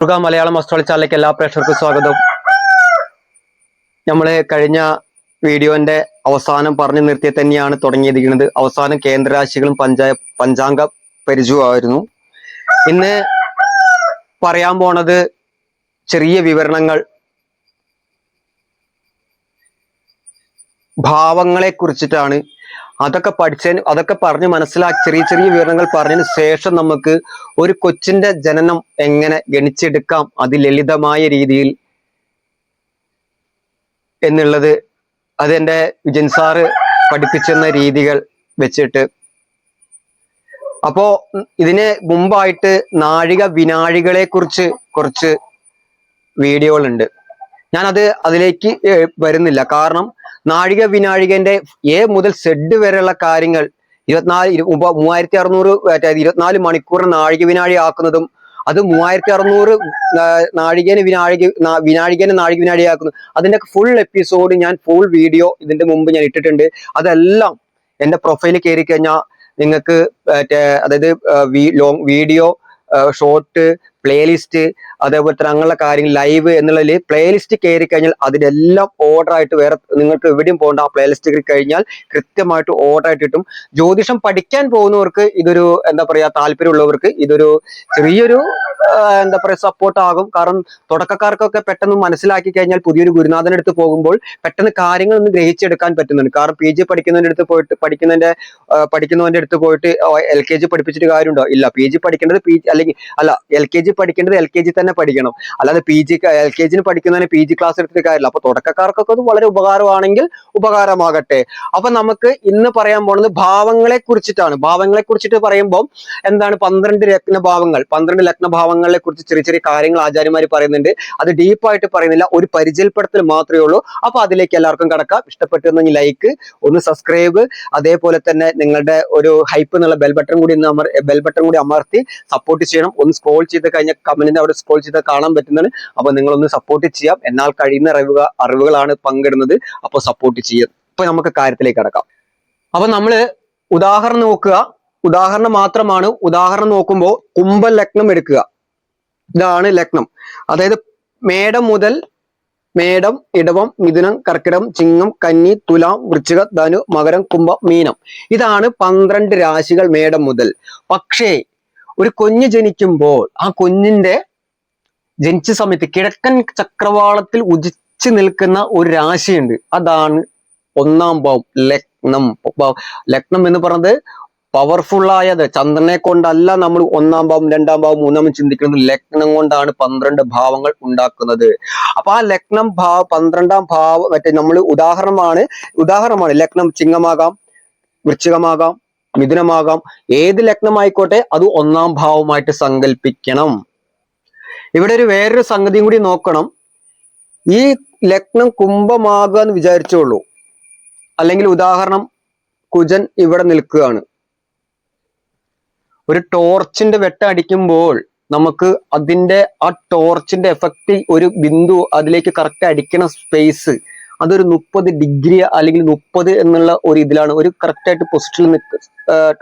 Malayalam astrology ചാനലിലേക്ക് എല്ലാ പ്രേക്ഷകർക്കും സ്വാഗതം. നമ്മള് കഴിഞ്ഞ വീഡിയോന്റെ അവസാനം പറഞ്ഞു നിർത്തിയ തന്നെയാണ് തുടങ്ങിയിരിക്കുന്നത്. അവസാനം കേന്ദ്രരാശികളും പഞ്ചാംഗ പരിചയമായിരുന്നു. ഇന്ന് പറയാൻ പോണത് ചെറിയ വിവരണങ്ങൾ, ഭാവങ്ങളെ കുറിച്ചിട്ടാണ്. അതൊക്കെ പറഞ്ഞ് മനസ്സിലാക്കി ചെറിയ ചെറിയ വിവരങ്ങൾ പറഞ്ഞതിന് ശേഷം നമുക്ക് ഒരു കൊച്ചിന്റെ ജനനം എങ്ങനെ ഗണിച്ചെടുക്കാം അതിലളിതമായ രീതിയിൽ എന്നുള്ളത് അതെന്റെ വിജയൻ സാറ് പഠിപ്പിച്ചെന്ന രീതികൾ വെച്ചിട്ട്. അപ്പോ ഇതിന് മുമ്പായിട്ട് നാഴിക വിനാഴികളെ കുറിച്ച് കുറച്ച് വീഡിയോകളുണ്ട്. അതിലേക്ക് വരുന്നില്ല. കാരണം നാഴിക വിനാഴികന്റെ എ മുതൽ സെഡ് വരെയുള്ള കാര്യങ്ങൾ 24 മണിക്കൂറിന് നാഴിക വിനാഴി ആക്കുന്നതും, അത് 3600 വിനാഴികനെ നാഴിക വിനാഴി ആക്കുന്നു. അതിന്റെ ഫുൾ എപ്പിസോഡ് ഫുൾ വീഡിയോ ഇതിന്റെ മുമ്പ് ഞാൻ ഇട്ടിട്ടുണ്ട്. അതെല്ലാം എന്റെ പ്രൊഫൈലിൽ കയറി കഴിഞ്ഞാൽ നിങ്ങൾക്ക് അതായത് ലോങ് വീഡിയോ, ഷോർട്ട്, പ്ലേലിസ്റ്റ്, അതേപോലെ തന്നെ അങ്ങനെയുള്ള കാര്യങ്ങൾ, ലൈവ് എന്നുള്ളതിൽ പ്ലേലിസ്റ്റ് കയറി കഴിഞ്ഞാൽ അതിലെല്ലാം ഓർഡർ ആയിട്ട്, വേറെ നിങ്ങൾക്ക് എവിടെയും പോകേണ്ട, ആ പ്ലേലിസ്റ്റ് കയറി കഴിഞ്ഞാൽ കൃത്യമായിട്ട് ഓർഡർ ആയിട്ട് കിട്ടും. ജ്യോതിഷം പഠിക്കാൻ പോകുന്നവർക്ക് ഇതൊരു താല്പര്യമുള്ളവർക്ക് ഇതൊരു ചെറിയൊരു സപ്പോർട്ട് ആകും. കാരണം തുടക്കക്കാർക്കൊക്കെ പെട്ടെന്ന് മനസ്സിലാക്കി കഴിഞ്ഞാൽ പുതിയൊരു ഗുരുനാഥന്റെ അടുത്ത് പോകുമ്പോൾ പെട്ടെന്ന് കാര്യങ്ങൾ ഒന്ന് ഗ്രഹിച്ചെടുക്കാൻ പറ്റുന്നുണ്ട്. കാരണം PG പഠിക്കുന്നതിന്റെ അടുത്ത് പോയിട്ട് പഠിക്കുന്നവന്റെ അടുത്ത് പോയിട്ട് LKG പഠിപ്പിച്ചിട്ട് കാര്യമുണ്ടോ? ഇല്ല. PG പഠിക്കേണ്ടത് LKG പഠിക്കേണ്ടത് LKG തന്നെ പഠിക്കണം. അല്ലാതെ LKG പഠിക്കുന്നതിന് PG ക്ലാസ് എടുത്തിട്ട് കാര്യമില്ല. അപ്പൊ തുടക്കക്കാർക്കൊക്കെ അത് വളരെ ഉപകാരമാണെങ്കിൽ ഉപകാരമാകട്ടെ. അപ്പൊ നമുക്ക് ഇന്ന് പറയാൻ പോകുന്നത് ഭാവങ്ങളെ കുറിച്ചിട്ടാണ്. ഭാവങ്ങളെ കുറിച്ചിട്ട് പറയുമ്പോൾ എന്താണ് 12 ലഗ്നഭാവങ്ങൾ, 12 ലഗ്നഭാവങ്ങളെ കുറിച്ച് ചെറിയ ചെറിയ കാര്യങ്ങൾ ആചാര്യന്മാർ പറയുന്നുണ്ട്. അത് ഡീപ്പായിട്ട് പറയുന്നില്ല, ഒരു പരിചയപ്പെടുത്തൽ മാത്രമേ ഉള്ളൂ. അപ്പൊ അതിലേക്ക് എല്ലാവർക്കും കടക്കാം. ഇഷ്ടപ്പെട്ടിരുന്നെങ്കിൽ ലൈക്ക്, ഒന്ന് സബ്സ്ക്രൈബ്, അതേപോലെ തന്നെ നിങ്ങളുടെ ഒരു ഹൈപ്പ് എന്നുള്ള ബെൽ ബട്ടൺ കൂടി അമർത്തി സപ്പോർട്ട് ചെയ്യണം. ഒന്ന് സ്ക്രോൾ ചെയ്ത് കഴിഞ്ഞാൽ കമന്റിന്റെ അവിടെ സ്ക്രോൾ ചെയ്ത് കാണാൻ പറ്റുന്നതാണ്. അപ്പൊ നിങ്ങളൊന്ന് സപ്പോർട്ട് ചെയ്യാം. എന്നാൽ കഴിയുന്ന അറിവുകളാണ് പങ്കിടുന്നത്. അപ്പൊ സപ്പോർട്ട് ചെയ്യാം. ഇപ്പൊ നമുക്ക് കാര്യത്തിലേക്ക് കടക്കാം. അപ്പൊ നമ്മള് ഉദാഹരണം നോക്കുക. ഉദാഹരണം മാത്രമാണ്. ഉദാഹരണം നോക്കുമ്പോൾ കുംഭ ലഗ്നം എടുക്കുക. ഇതാണ് ലഗ്നം. അതായത് മേടം മുതൽ മേടം, ഇടവം, മിഥുനം, കർക്കിടകം, ചിങ്ങം, കന്നി, തുലാം, വൃശ്ചിക, ധനു, മകരം, കുംഭം, മീനം. ഇതാണ് 12 രാശികൾ മേടം മുതൽ. പക്ഷേ ഒരു കുഞ്ഞ് ജനിക്കുമ്പോൾ ആ കുഞ്ഞിന്റെ ജനിച്ച സമയത്ത് കിഴക്കൻ ചക്രവാളത്തിൽ ഉദിച്ചു നിൽക്കുന്ന ഒരു രാശിയുണ്ട്. അതാണ് 1-ാം ഭാവം, ലഗ്നം. ലഗ്നം എന്ന് പറയുന്നത് പവർഫുൾ ആയത്, ചന്ദ്രനെ കൊണ്ടല്ല നമ്മൾ 1-ാം ഭാവം, 2-ാം ഭാവം, 3-ാം ചിന്തിക്കുന്നത്. ലഗ്നം കൊണ്ടാണ് 12 ഭാവങ്ങൾ ഉണ്ടാക്കുന്നത്. അപ്പൊ ആ ലഗ്നം 12-ാം ഭാവം നമ്മൾ ഉദാഹരണമാണ്. ലഗ്നം ചിങ്ങമാകാം, വൃശ്ചികമാകാം, മിഥുനമാകാം, ഏത് ലഗ്നമായിക്കോട്ടെ അത് 1-ാം ഭാവമായിട്ട് സങ്കല്പിക്കണം. ഇവിടെ വേറൊരു സംഗതിയും കൂടി നോക്കണം. ഈ ലഗ്നം കുംഭമാകാൻ വിചാരിച്ചോളൂ. അല്ലെങ്കിൽ ഉദാഹരണം കുജൻ ഇവിടെ നിൽക്കുകയാണ്. ഒരു ടോർച്ചിന്റെ വെട്ടം അടിക്കുമ്പോൾ നമുക്ക് ആ ടോർച്ചിന്റെ എഫക്റ്റ്, ഒരു ബിന്ദു അതിലേക്ക് കറക്റ്റ് അടിക്കണ സ്പേസ് അതൊരു 30 ഡിഗ്രി അല്ലെങ്കിൽ 30 എന്നുള്ള ഒരു ഇതിലാണ്, ഒരു കറക്റ്റ് ആയിട്ട് പൊസിഷനിൽ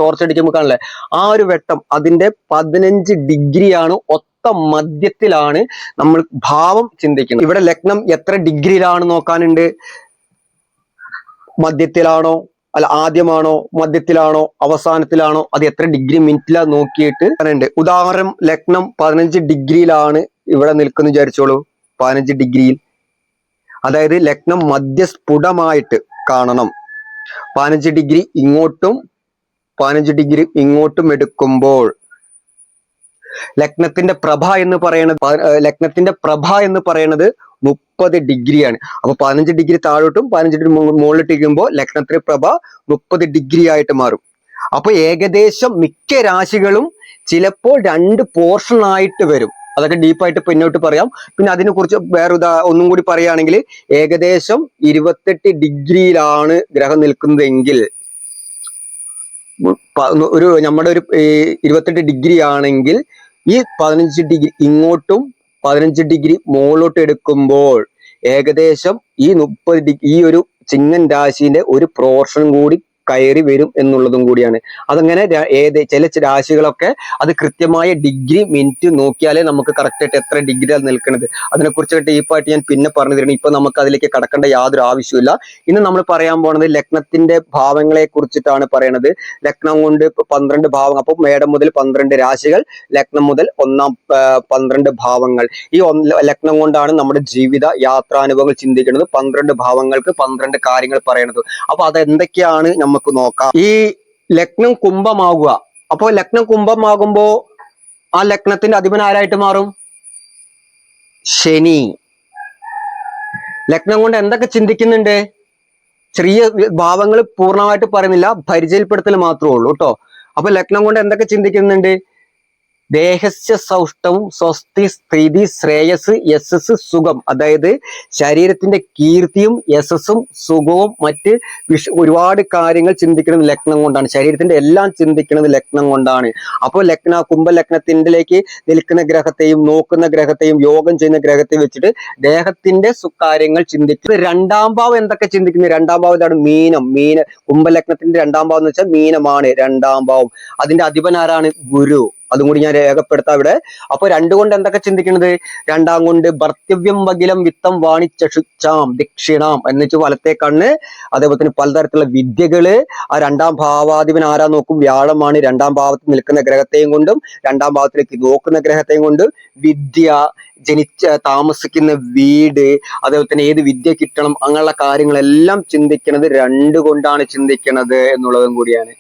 ടോർച്ച് അടിക്കുമ്പോൾ കാണില്ലേ, ആ ഒരു വെട്ടം അതിന്റെ 15 ഡിഗ്രിയാണ്. ഒത്ത മധ്യത്തിലാണ് നമ്മൾ ഭാവം ചിന്തിക്കുന്നത്. ഇവിടെ ലഗ്നം എത്ര ഡിഗ്രിയിലാണ് നോക്കാനുണ്ട്. മധ്യത്തിലാണോ, ആദ്യമാണോ, മധ്യത്തിലാണോ, അവസാനത്തിലാണോ, അത് എത്ര ഡിഗ്രി മിനിറ്റിലാ നോക്കിയിട്ട് ഉണ്ട്. ഉദാഹരണം ലഗ്നം 15 ഡിഗ്രിയിലാണ് ഇവിടെ നിൽക്കുന്നു വിചാരിച്ചോളൂ. 15 ഡിഗ്രിയിൽ, അതായത് ലഗ്നം മധ്യസ്ഫുടമായിട്ട് കാണണം. 15 ഡിഗ്രി ഇങ്ങോട്ടും 15 ഡിഗ്രി ഇങ്ങോട്ടും എടുക്കുമ്പോൾ ലഗ്നത്തിന്റെ പ്രഭ എന്ന് പറയുന്നത് 30 ഡിഗ്രിയാണ്. അപ്പൊ 15 ഡിഗ്രി താഴോട്ടും 15 ഡിഗ്രി മുകളിലിട്ടിരിക്കുമ്പോൾ ലഗ്നത്തിന്റെ പ്രഭ 30 ഡിഗ്രി ആയിട്ട് മാറും. അപ്പൊ ഏകദേശം മിക്ക രാശികളും ചിലപ്പോൾ 2 പോർഷൻ ആയിട്ട് വരും. അതൊക്കെ ഡീപ്പായിട്ട് പിന്നോട്ട് പറയാം. പിന്നെ അതിനെ കുറിച്ച് ഒന്നും കൂടി പറയുകയാണെങ്കിൽ ഏകദേശം 28 ഡിഗ്രിയിലാണ് ഗ്രഹം നിൽക്കുന്നതെങ്കിൽ, നമ്മുടെ ഒരു 28 ഡിഗ്രി ആണെങ്കിൽ ഈ 15 ഡിഗ്രി ഇങ്ങോട്ടും 15 ഡിഗ്രി മുകളിലോട്ട് എടുക്കുമ്പോൾ ഏകദേശം ഈ 30 ഡിഗ്രി, ഈ ഒരു ചിങ്ങൻ രാശിന്റെ ഒരു പോർഷൻ കൂടി കയറി വരും എന്നുള്ളതും കൂടിയാണ്. അതങ്ങനെ ചില രാശികളൊക്കെ അത് കൃത്യമായ ഡിഗ്രി മിനിറ്റ് നോക്കിയാലേ നമുക്ക് കറക്റ്റ് ആയിട്ട് എത്ര ഡിഗ്രി അത് നിൽക്കുന്നത് അതിനെക്കുറിച്ച് ഡീപ്പായിട്ട് ഞാൻ പിന്നെ പറഞ്ഞു തരണം. ഇപ്പൊ നമുക്ക് അതിലേക്ക് കടക്കേണ്ട യാതൊരു ആവശ്യമില്ല. ഇന്ന് നമ്മൾ പറയാൻ പോണത് ലഗ്നത്തിന്റെ ഭാവങ്ങളെ കുറിച്ചിട്ടാണ് പറയണത്. ലഗ്നം കൊണ്ട് 12 ഭാവങ്ങൾ, അപ്പൊ മേടം മുതൽ 12 രാശികൾ, ലഗ്നം മുതൽ 12 ഭാവങ്ങൾ. ഈ ലഗ്നം കൊണ്ടാണ് നമ്മുടെ ജീവിത യാത്രാനുഭവങ്ങൾ ചിന്തിക്കുന്നത്. 12 ഭാവങ്ങൾക്ക് 12 കാര്യങ്ങൾ പറയണത്. അപ്പൊ അതെന്തൊക്കെയാണ് നമുക്ക് നോക്കാം. ഈ ലഗ്നം കുംഭമാകുക. അപ്പോ ലഗ്നം കുംഭമാകുമ്പോ ആ ലഗ്നത്തിന്റെ അധിപൻ ആരായിട്ട് മാറും? ശനി. ലഗ്നം കൊണ്ട് എന്തൊക്കെ ചിന്തിക്കുന്നുണ്ട്? ചെറിയ ഭാവങ്ങൾ പൂർണ്ണമായിട്ട് പറയുന്നില്ല, പരിചയപ്പെടുത്തൽ മാത്രമേ ഉള്ളൂ കേട്ടോ. അപ്പൊ ലഗ്നം കൊണ്ട് എന്തൊക്കെ ചിന്തിക്കുന്നുണ്ട്? ദേഹസ്യ സൗഷ്ടവും സ്വസ്തി സ്ഥിതി ശ്രേയസ് യശസ് സുഖം. അതായത് ശരീരത്തിന്റെ കീർത്തിയും യശസ്സും സുഖവും മറ്റ് ഒരുപാട് കാര്യങ്ങൾ ചിന്തിക്കുന്നത് ലഗ്നം കൊണ്ടാണ്. ശരീരത്തിന്റെ എല്ലാം ചിന്തിക്കുന്നത് ലഗ്നം കൊണ്ടാണ്. അപ്പോൾ കുംഭലഗ്നത്തിലേക്ക് നിൽക്കുന്ന ഗ്രഹത്തെയും നോക്കുന്ന ഗ്രഹത്തെയും യോഗം ചെയ്യുന്ന ഗ്രഹത്തെയും വെച്ചിട്ട് ദേഹത്തിന്റെ കാര്യങ്ങൾ ചിന്തിക്കുന്നത്. രണ്ടാം ഭാവം എന്തൊക്കെ ചിന്തിക്കുന്നത്? രണ്ടാം ഭാവം ഇതാണ് മീനം. കുംഭലഗ്നത്തിന്റെ രണ്ടാം ഭാവം എന്ന് വെച്ചാൽ മീനമാണ് രണ്ടാം ഭാവം. അതിന്റെ അധിപൻ ആരാണ്? ഗുരു. അതും കൂടി ഞാൻ രേഖപ്പെടുത്താം ഇവിടെ. അപ്പൊ രണ്ടുകൊണ്ട് എന്തൊക്കെ ചിന്തിക്കുന്നത്? രണ്ടാം കൊണ്ട് ഭർത്തവ്യം വകിലം വിത്തം വാണിച്ചക്ഷുച്ചാം ദക്ഷിണാം എന്ന് വെച്ചാൽ വലത്തെ കണ്ണ്. അതേപോലെ തന്നെ പലതരത്തിലുള്ള വിദ്യകള്. ആ രണ്ടാം ഭാവാധിപൻ ആരാ നോക്കും? വ്യാഴമാണ്. രണ്ടാം ഭാവത്തിൽ നിൽക്കുന്ന ഗ്രഹത്തെയും കൊണ്ടും രണ്ടാം ഭാവത്തിലേക്ക് നോക്കുന്ന ഗ്രഹത്തെയും കൊണ്ട് വിദ്യ, താമസിക്കുന്ന വീട്, അതേപോലെ തന്നെ ഏത് വിദ്യ കിട്ടണം, അങ്ങനെയുള്ള കാര്യങ്ങളെല്ലാം ചിന്തിക്കുന്നത് രണ്ടുകൊണ്ടാണ് ചിന്തിക്കുന്നത് എന്നുള്ളതും കൂടിയാണ്.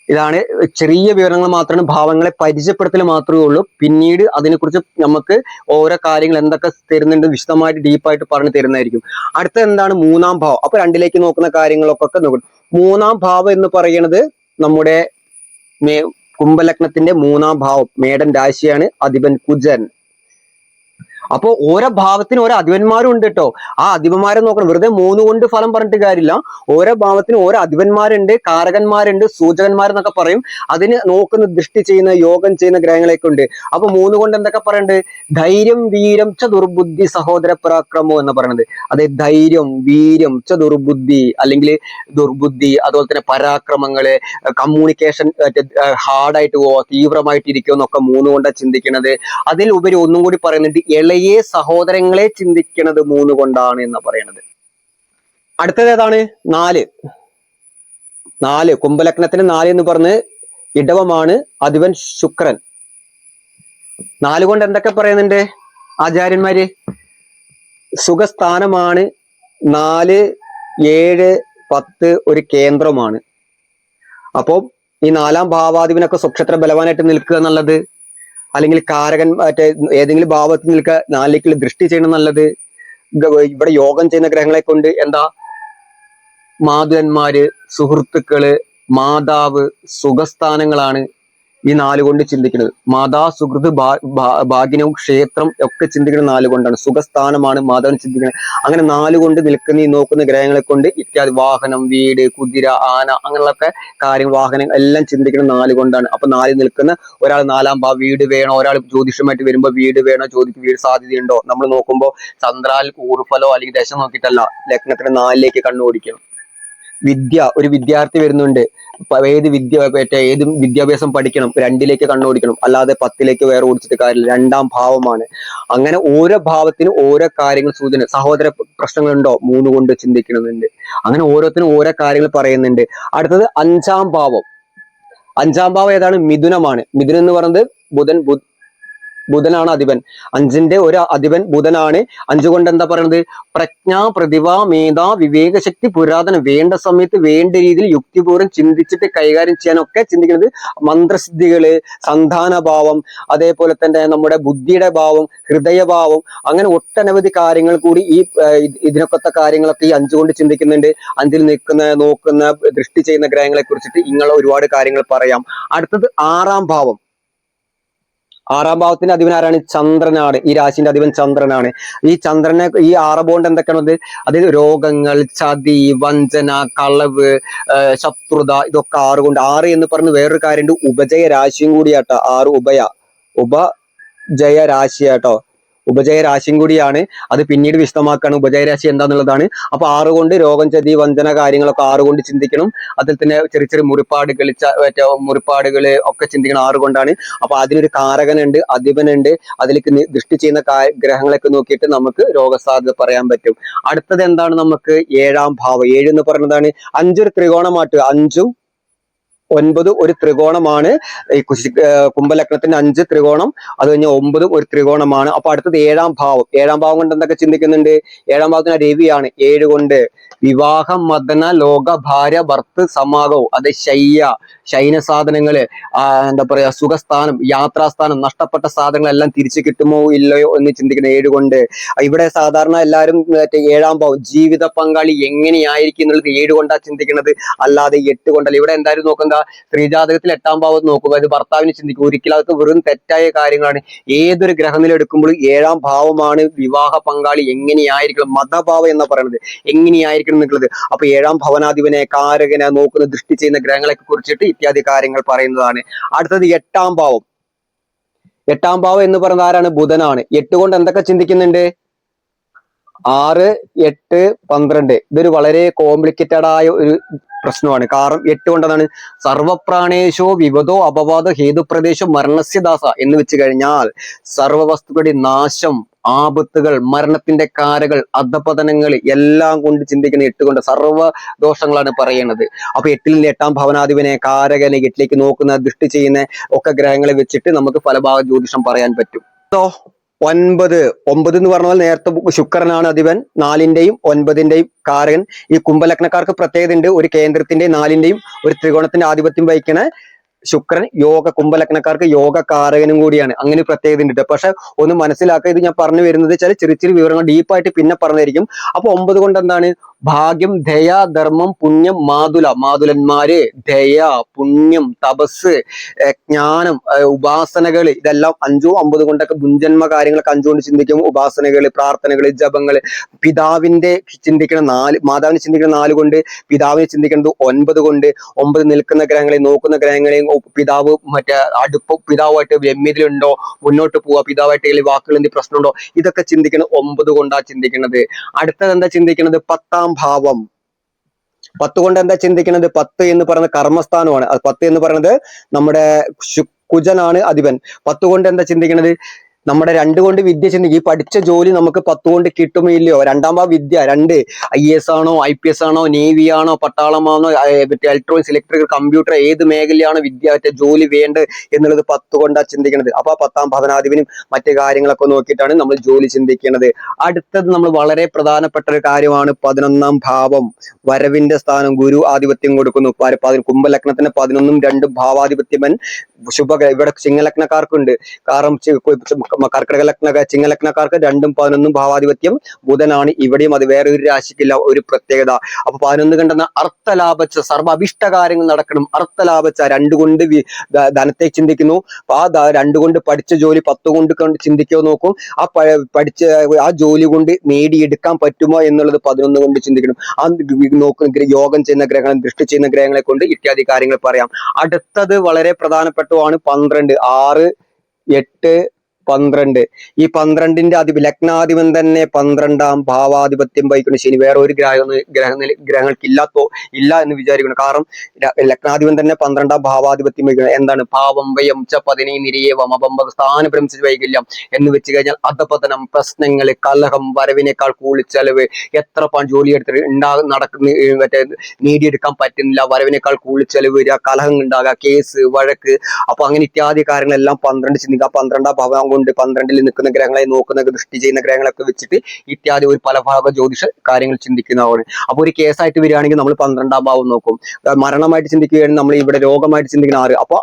ഇതാണ് ചെറിയ വിവരങ്ങൾ മാത്രമാണ്, ഭാവങ്ങളെ പരിചയപ്പെടുത്തൽ മാത്രമേ ഉള്ളൂ. പിന്നീട് അതിനെക്കുറിച്ച് നമുക്ക് ഓരോ കാര്യങ്ങൾ എന്തൊക്കെ തരുന്നുണ്ട് വിശദമായിട്ട് ഡീപ്പായിട്ട് പറഞ്ഞു തരുന്നതായിരിക്കും. അടുത്ത എന്താണ്? മൂന്നാം ഭാവം. അപ്പൊ രണ്ടിലേക്ക് നോക്കുന്ന കാര്യങ്ങളൊക്കെ നോക്കും. മൂന്നാം ഭാവം എന്ന് പറയുന്നത് നമ്മുടെ കുംഭലഗ്നത്തിന്റെ മൂന്നാം ഭാവം മേടൻ രാശിയാണ്. അധിപൻ കുജൻ. അപ്പോ ഓരോ ഭാവത്തിനും ഓരോ അധിപന്മാരും ഉണ്ട് കേട്ടോ. ആ അധിപന്മാരെ നോക്കണം. വെറുതെ 3 കൊണ്ട് ഫലം പറഞ്ഞിട്ട് കാര്യമില്ല. ഓരോ ഭാവത്തിനും ഓരോ അധിപന്മാരുണ്ട്, കാരകന്മാരുണ്ട്, സൂചകന്മാരെന്നൊക്കെ പറയും. അതിന് നോക്കുന്ന ദൃഷ്ടി ചെയ്യുന്ന യോഗം ചെയ്യുന്ന ഗ്രഹങ്ങളൊക്കെ ഉണ്ട്. അപ്പൊ 3 കൊണ്ട് എന്തൊക്കെ പറയണ്ട്? ധൈര്യം വീരം ച ദുർബുദ്ധി സഹോദര പരാക്രമോ എന്ന് പറയുന്നത്. അതെ, ധൈര്യം വീര്യം ച ദുർബുദ്ധി, അല്ലെങ്കിൽ ദുർബുദ്ധി, അതുപോലെ തന്നെ പരാക്രമങ്ങള്, കമ്മ്യൂണിക്കേഷൻ ഹാർഡായിട്ട് പോവാ, തീവ്രമായിട്ട് ഇരിക്കുമോ എന്നൊക്കെ 3 കൊണ്ടാണ് ചിന്തിക്കുന്നത്. അതിൽ ഉപരി ഒന്നും കൂടി പറയുന്നുണ്ട്, ഇളയ സഹോദരങ്ങളെ ചിന്തിക്കുന്നത് 3 കൊണ്ടാണ് എന്ന് പറയുന്നത്. അടുത്തത് ഏതാണ്? 4. കുംഭലഗ്നത്തിന് 4 എന്ന് പറഞ്ഞ് ഇടവമാണ്. അധിപൻ ശുക്രൻ. 4 കൊണ്ട് എന്തൊക്കെ പറയുന്നുണ്ട് ആചാര്യന്മാര്? സുഖസ്ഥാനമാണ്. 4, 7, 10 ഒരു കേന്ദ്രമാണ്. അപ്പൊ ഈ 4ാം ഭാവാധിപനൊക്കെ സ്വക്ഷേത്ര ബലവാനായിട്ട് നിൽക്കുക എന്നുള്ളത്, അല്ലെങ്കിൽ കാരകൻ ഏതെങ്കിലും ഭാവത്തിൽ നിൽക്കുക, 4ലേക്ക് ദൃഷ്ടി ചെയ്യണം എന്നുള്ളത്. ഇവിടെ യോഗം ചെയ്യുന്ന ഗ്രഹങ്ങളെ കൊണ്ട് എന്താ? മാതുരന്മാര്, സുഹൃത്തുക്കള്, മാതാവ്, സുഖസ്ഥാനങ്ങളാണ് ഈ 4 കൊണ്ട് ചിന്തിക്കുന്നത്. മാതാ സുഹൃത് ഭാഗ്യനവും ക്ഷേത്രം ഒക്കെ ചിന്തിക്കുന്നത് 4 കൊണ്ടാണ്. സുഖസ്ഥാനമാണ് മാതാവിന് ചിന്തിക്കുന്നത്. അങ്ങനെ 4 കൊണ്ട് നിൽക്കുന്ന ഈ നോക്കുന്ന ഗ്രഹങ്ങളെ കൊണ്ട് ഇത്യാദി വാഹനം, വീട്, കുതിര, ആന, അങ്ങനെയുള്ളൊക്കെ കാര്യങ്ങൾ, വാഹനം എല്ലാം ചിന്തിക്കുന്നത് 4 കൊണ്ടാണ്. അപ്പൊ 4 നിൽക്കുന്ന ഒരാൾ 4ാം ഭാവം വീട് വേണോ, ഒരാൾ ജ്യോതിഷമായിട്ട് വരുമ്പോ വീട് വേണോ ചോദിക്കും, വീട് സാധ്യതയുണ്ടോ. നമ്മൾ നോക്കുമ്പോൾ ചന്ദ്രാൽ ഊർഫലോ അല്ലെങ്കിൽ ദശ നോക്കിയിട്ടല്ല, ലഗ്നത്തിന് 4ലേക്ക് കണ്ണോടിക്കണം. ഒരു വിദ്യാർത്ഥി വരുന്നുണ്ട്, ഏത് വിദ്യാഭ്യാസം പഠിക്കണം, 2ലേക്ക് കണ്ണോടിക്കണം. അല്ലാതെ 10ലേക്ക് വേറെ ഓടിച്ചിട്ട് കാര്യമില്ല. 2ാം ഭാവമാണ്. അങ്ങനെ ഓരോ ഭാവത്തിനും ഓരോ കാര്യങ്ങൾ സൂചന. സഹോദര പ്രശ്നങ്ങളുണ്ടോ? 3 കൊണ്ട് ചിന്തിക്കുന്നുണ്ട്. അങ്ങനെ ഓരോത്തിനും ഓരോ കാര്യങ്ങൾ പറയുന്നുണ്ട്. അടുത്തത് 5ാം ഭാവം. 5ാം ഭാവം ഏതാണ്? മിഥുനമാണ്. മിഥുനം എന്ന് പറയുന്നത് ബുധനാണ് അധിപൻ. 5ന്റെ ഒരു അധിപൻ ബുധനാണ്. 5 കൊണ്ട് എന്താ പറയുന്നത്? പ്രജ്ഞ, പ്രതിഭ, മേധ, വിവേകശക്തി, പുരാതനം. വേണ്ട സമയത്ത് വേണ്ട രീതിയിൽ യുക്തിപൂർവ്വം ചിന്തിച്ചിട്ട് കൈകാര്യം ചെയ്യാനൊക്കെ ചിന്തിക്കുന്നത്. മന്ത്രസിദ്ധികള്, സന്താനഭാവം, അതേപോലെ തന്നെ നമ്മുടെ ബുദ്ധിയുടെ ഭാവം, ഹൃദയഭാവം, അങ്ങനെ ഒട്ടനവധി കാര്യങ്ങൾ കൂടി ഇതിനൊക്കത്തെ കാര്യങ്ങളൊക്കെ ഈ 5 കൊണ്ട് ചിന്തിക്കുന്നുണ്ട്. 5ൽ നോക്കുന്ന ദൃഷ്ടി ചെയ്യുന്ന ഗ്രഹങ്ങളെ കുറിച്ചിട്ട് ഇങ്ങനെ ഒരുപാട് കാര്യങ്ങൾ പറയാം. അടുത്തത് 6ാം ഭാവം. 6ാം ഭാവത്തിന്റെ അധിപൻ ആരാണ്? ചന്ദ്രനാണ്. ഈ രാശിന്റെ അധിപൻ ചന്ദ്രനാണ്. ഈ ചന്ദ്രനെ ഈ 6 ബോണ്ട് എന്തൊക്കെയാണത്? അതായത് രോഗങ്ങൾ, ചതി, വഞ്ചന, കളവ്, ശത്രുത, ഇതൊക്കെ 6 കൊണ്ട്. 6 എന്ന് പറഞ്ഞ് വേറൊരു കാര്യമുണ്ട്, ഉപജയ രാശിയും കൂടിയാട്ടോ. 6 ഉപജയ രാശിയാട്ടോ. ഉപജയ രാശിയും കൂടിയാണ്. അത് പിന്നീട് വിശദമാക്കാണ് ഉപജയ രാശി എന്താന്നുള്ളതാണ്. അപ്പൊ 6 കൊണ്ട് രോഗം, ചതി, വഞ്ചന കാര്യങ്ങളൊക്കെ 6 കൊണ്ട് ചിന്തിക്കണം. അതിൽ തന്നെ ചെറിയ ചെറിയ മുറിപ്പാടുകള് ഒക്കെ ചിന്തിക്കണം 6 കൊണ്ടാണ്. അപ്പൊ അതിനൊരു കാരകനുണ്ട്, അധിപനുണ്ട്. അതിലേക്ക് ദൃഷ്ടി ചെയ്യുന്ന ഗ്രഹങ്ങളൊക്കെ നോക്കിയിട്ട് നമുക്ക് രോഗസാധ്യത പറയാൻ പറ്റും. അടുത്തത് എന്താണ്? നമുക്ക് 7-ാം ഭാവം. 7 എന്ന് പറയുന്നതാണ് 5 ഒരു ത്രികോണമായിട്ട് 5ഉം 9 ഒരു ത്രികോണമാണ്. ഈ കുംഭലഗ്നത്തിന് 5 ത്രികോണം, അത് കഴിഞ്ഞ് 9 ഒരു ത്രികോണമാണ്. അപ്പൊ അടുത്തത് 7-ാം ഭാവം. 7-ാം ഭാവം കൊണ്ട് എന്തൊക്കെ ചിന്തിക്കുന്നുണ്ട്? 7-ാം ഭാവത്തിന് രവിയാണ്. 7 കൊണ്ട് വിവാഹം, മദന, ലോക, ഭാര്യ, ഭർത്ത്, സമാഗവും, അത് ശയന സാധനങ്ങള്, എന്താ പറയാ, സുഖസ്ഥാനം, യാത്രാസ്ഥാനം, നഷ്ടപ്പെട്ട സാധനങ്ങളെല്ലാം തിരിച്ചു കിട്ടുമോ ഇല്ലയോ എന്ന് ചിന്തിക്കുന്നത് 7 കൊണ്ട്. ഇവിടെ സാധാരണ എല്ലാവരും 7-ാം ഭാവം ജീവിത പങ്കാളി എങ്ങനെയായിരിക്കും എന്നുള്ളത് 7 കൊണ്ടാ ചിന്തിക്കുന്നത്, അല്ലാതെ 8 കൊണ്ടല്ല. ഇവിടെ എന്തായാലും നോക്കുക, സ്ത്രീജാതകത്തിൽ 8-ാം ഭാവം നോക്കുക, അത് ഭർത്താവിന് ചിന്തിക്കും. ഒരിക്കലും അതൊക്കെ വെറും തെറ്റായ കാര്യങ്ങളാണ്. ഏതൊരു ഗ്രഹനില എടുക്കുമ്പോൾ 7-ാം ഭാവമാണ് വിവാഹ പങ്കാളി എങ്ങനെയായിരിക്കണം, മതഭാവം എന്ന് പറയുന്നത് എങ്ങനെയായിരിക്കണം എന്നുള്ളത്. അപ്പൊ 7-ാം ഭവനാധിപനെ, കാരകനെ നോക്കുന്ന ദൃഷ്ടി ചെയ്യുന്ന ഗ്രഹങ്ങളെ കുറിച്ചിട്ട് ഇത്യാദി കാര്യങ്ങൾ പറയുന്നതാണ്. അടുത്തത് 8-ാം ഭാവം. 8-ാം ഭാവം എന്ന് പറയുന്നത് ആരാണ്? ബുധനാണ്. 8 കൊണ്ട് എന്തൊക്കെ ചിന്തിക്കുന്നുണ്ട്? 6, 8, 12. ഇതൊരു വളരെ കോംപ്ലിക്കേറ്റഡ് ആയ ഒരു പ്രശ്നമാണ്. കാരണം 8 കൊണ്ടതാണ് സർവപ്രാണേശോ വിപദോ അപവാദ ഹേതുപ്രദേശോ മരണസ്യദാസ എന്ന് വെച്ച് കഴിഞ്ഞാൽ സർവവസ്തുക്കളുടെ നാശം, ആപത്തുകൾ, മരണത്തിന്റെ കാരകൾ, അധപതനങ്ങൾ എല്ലാം കൊണ്ട് ചിന്തിക്കുന്ന 8 കൊണ്ട് സർവ്വ ദോഷങ്ങളാണ് പറയുന്നത്. അപ്പൊ 8-ാം ഭവനാധിപനെ, കാരകനെ, 8ലേക്ക് നോക്കുന്ന ദൃഷ്ടി ചെയ്യുന്ന ഒക്കെ ഗ്രഹങ്ങളെ വെച്ചിട്ട് നമുക്ക് ഫലഭാഗ ജ്യോതിഷം പറയാൻ പറ്റും. 9 എന്ന് പറഞ്ഞാൽ നേരത്തെ ശുക്രനാണ് അധിപൻ. 4-ന്റെയും 9-ന്റെയും കാരകൻ. ഈ കുംഭലഗ്നക്കാർക്ക് പ്രത്യേകത ഉണ്ട്. ഒരു കേന്ദ്രത്തിന്റെയും 4-ന്റെയും ഒരു ത്രികോണത്തിന്റെ ആധിപത്യം വഹിക്കണ ശുക്രൻ കുംഭലഗ്നക്കാർക്ക് യോഗ കാരകനും കൂടിയാണ്. അങ്ങനെ പ്രത്യേകത ഉണ്ട്. പക്ഷെ ഒന്ന് മനസ്സിലാക്കുക, ഇത് ഞാൻ പറഞ്ഞു വരുന്നത് ചില ചെറിയ ചെറിയ വിവരങ്ങൾ ഡീപ്പായിട്ട് പിന്നെ പറഞ്ഞായിരിക്കും. അപ്പൊ 9 കൊണ്ട് എന്താണ്? ഭാഗ്യം, ദയ, ധർമ്മം, പുണ്യം, മാതുലന്മാര്, ദയ, പുണ്യം, തപസ്, ജ്ഞാനം, ഉപാസനകള്, ഇതെല്ലാം 5ഉം 9 കൊണ്ടൊക്കെ മുൻജന്മ കാര്യങ്ങളൊക്കെ 5 കൊണ്ട് ചിന്തിക്കും. ഉപാസനകള്, പ്രാർത്ഥനകള്, ജപങ്ങള്. പിതാവിന്റെ ചിന്തിക്കണം 4, മാതാവിനെ ചിന്തിക്കണം 4 കൊണ്ട്, പിതാവിനെ ചിന്തിക്കുന്നത് 9 കൊണ്ട്. 9 നിൽക്കുന്ന ഗ്രഹങ്ങളെ, നോക്കുന്ന ഗ്രഹങ്ങളെയും പിതാവ് പിതാവുമായിട്ട് രമ്യതയുണ്ടോ, മുന്നോട്ട് പോവാ, പിതാവായിട്ട് വാക്കുകൾ എന്തെങ്കിലും പ്രശ്നമുണ്ടോ, ഇതൊക്കെ ചിന്തിക്കണം 9 കൊണ്ടാ ചിന്തിക്കുന്നത്. അടുത്തത് എന്താ ചിന്തിക്കുന്നത്? 10-ാം ഭാവം. 10 കൊണ്ട് എന്താ ചിന്തിക്കുന്നത്? 10 എന്ന് പറയുന്നത് കർമ്മസ്ഥാനമാണ്. 10 എന്ന് പറയുന്നത് നമ്മുടെ കുജനാണ് അധിപൻ. 10 കൊണ്ട് എന്താ ചിന്തിക്കുന്നത്? നമ്മുടെ 2 കൊണ്ട് വിദ്യ ചിന്തിക്കും. ഈ പഠിച്ച ജോലി നമുക്ക് 10 കൊണ്ട് കിട്ടുമോ ഇല്ലയോ? 2-ാം ഭാവം വിദ്യ. 2 IAS ആണോ, IPS ആണോ, നേവി ആണോ, പട്ടാളമാണോ, ഇലക്ട്രോണിക്സ്, ഇലക്ട്രിക്കൽ, കമ്പ്യൂട്ടർ, ഏത് മേഖലയാണോ വിദ്യ ജോലി വേണ്ടത് എന്നുള്ളത് 10 കൊണ്ടാണ് ചിന്തിക്കുന്നത്. അപ്പൊ 10-ാം ഭവനാധിപനും മറ്റു കാര്യങ്ങളൊക്കെ നോക്കിയിട്ടാണ് നമ്മൾ ജോലി ചിന്തിക്കുന്നത്. അടുത്തത് നമ്മൾ വളരെ പ്രധാനപ്പെട്ട ഒരു കാര്യമാണ് 11-ാം ഭാവം. വരവിന്റെ സ്ഥാനം. ഗുരു ആധിപത്യം കൊടുക്കുന്നു. കുംഭലഗ്നത്തിന് 11ഉം 2ഉം ഭാവാധിപത്യമൻ ഇവിടെ ചിങ്ങലഗ്നക്കാർക്കുണ്ട്. കാരണം കർക്കിടക ചിങ്ങലഗ്നക്കാർക്ക് 2ഉം 11ഉം ഭാവാധിപത്യം ബുധനാണ്. ഇവിടെയും അത് വേറെ ഒരു രാശിക്കില്ല ഒരു പ്രത്യേകത. അപ്പൊ 11 കണ്ടെന്ന അർത്ഥലാഭച്ച, സർവ്വ അഭിഷ്ട കാര്യങ്ങൾ നടക്കണം. അർത്ഥലാഭച്ച 2 കൊണ്ട് ധനത്തെ ചിന്തിക്കുന്നു. അപ്പൊ ആ 2 കൊണ്ട് പഠിച്ച ജോലി 10 കൊണ്ട് ചിന്തിക്കോ നോക്കും. പഠിച്ച ആ ജോലി കൊണ്ട് നേടിയെടുക്കാൻ പറ്റുമോ എന്നുള്ളത് 11 കൊണ്ട് ചിന്തിക്കണം. ആ നോക്കുന്ന യോഗം ചെയ്യുന്ന ഗ്രഹങ്ങൾ, ദൃഷ്ടി ചെയ്യുന്ന ഗ്രഹങ്ങളെ കൊണ്ട് ഇത്യാദി കാര്യങ്ങൾ പറയാം. അടുത്തത് വളരെ പ്രധാനപ്പെട്ടതാണ് 12. 6, 8, 12. ഈ 12ന്റെ ലഗ്നാധിപൻ തന്നെ 12-ാം ഭാവാധിപത്യം വഹിക്കുന്ന ശനി. വേറെ ഒരു ഗ്രഹങ്ങൾക്ക് ഇല്ല എന്ന് വിചാരിക്കണം. കാരണം ലഗ്നാധിപൻ തന്നെ 12-ാം ഭാവാധിപത്യം വഹിക്കുന്നത്. എന്താണ്? ഭാവം, വയം, ച, പതിനി, നിരീയവം, അപമ്പ, സ്ഥാനഭ്രംശ വൈകല്യം എന്ന് വെച്ച് കഴിഞ്ഞാൽ അധപതനം, പ്രശ്നങ്ങള്, കലഹം, വരവിനേക്കാൾ കൂലിച്ചെലവ്, എത്ര ജോലി എടുത്തിട്ട് നേടിയെടുക്കാൻ പറ്റുന്നില്ല, വരവിനേക്കാൾ കൂലിച്ചെലവ് വരിക, കലഹം ഉണ്ടാകുക, കേസ്, വഴക്ക്. അപ്പൊ അങ്ങനെ ഇത്യാദി കാര്യങ്ങളെല്ലാം 12 ചിന്തിക്കുക. 12-ാം ഭാവം കൊണ്ട് 12-ൽ നിൽക്കുന്ന ഗ്രഹങ്ങളെ നോക്കുന്ന ദൃഷ്ടി ചെയ്യുന്ന ഗ്രഹങ്ങളൊക്കെ വെച്ചിട്ട് ഇത്യാദി ഒരു പലഭാഗ ജ്യോതിഷ കാര്യങ്ങൾ ചിന്തിക്കുന്നതാണ്. അപ്പൊ ഒരു കേസായിട്ട് വരികയാണെങ്കിൽ നമ്മൾ 12-ാം ഭാവം നോക്കും. മരണമായിട്ട് ചിന്തിക്കുകയാണെങ്കിൽ നമ്മൾ ഇവിടെ രോഗമായിട്ട് ചിന്തിക്കുന്ന 6. അപ്പൊ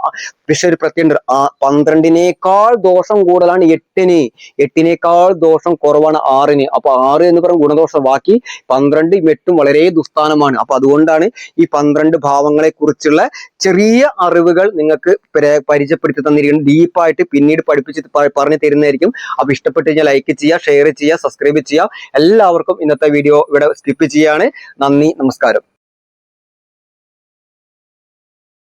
പക്ഷെ ഒരു പ്രത്യേകം 12-നേക്കാൾ ദോഷം കൂടുതലാണ് 8-ന്. 8-നേക്കാൾ ദോഷം കുറവാണ് 6-ന്. അപ്പൊ 6 എന്ന് പറയുന്ന ഗുണദോഷം. ബാക്കി 12 8 വളരെ ദുസ്ഥാനമാണ്. അപ്പൊ അതുകൊണ്ടാണ് ഈ 12 ഭാവങ്ങളെ കുറിച്ചുള്ള ചെറിയ അറിവുകൾ നിങ്ങൾക്ക് പരിചയപ്പെടുത്തി തന്നിരിക്കുന്നത്. ഡീപ്പായിട്ട് പിന്നീട് പഠിപ്പിച്ച് പറഞ്ഞു തരുന്നതായിരിക്കും. അപ്പൊ ഇഷ്ടപ്പെട്ട് കഴിഞ്ഞാൽ ലൈക്ക് ചെയ്യുക, ഷെയർ ചെയ്യുക, സബ്സ്ക്രൈബ് ചെയ്യുക. എല്ലാവർക്കും ഇന്നത്തെ വീഡിയോ ഇവിടെ സ്കിപ്പ് ചെയ്യാണ്. നന്ദി, നമസ്കാരം.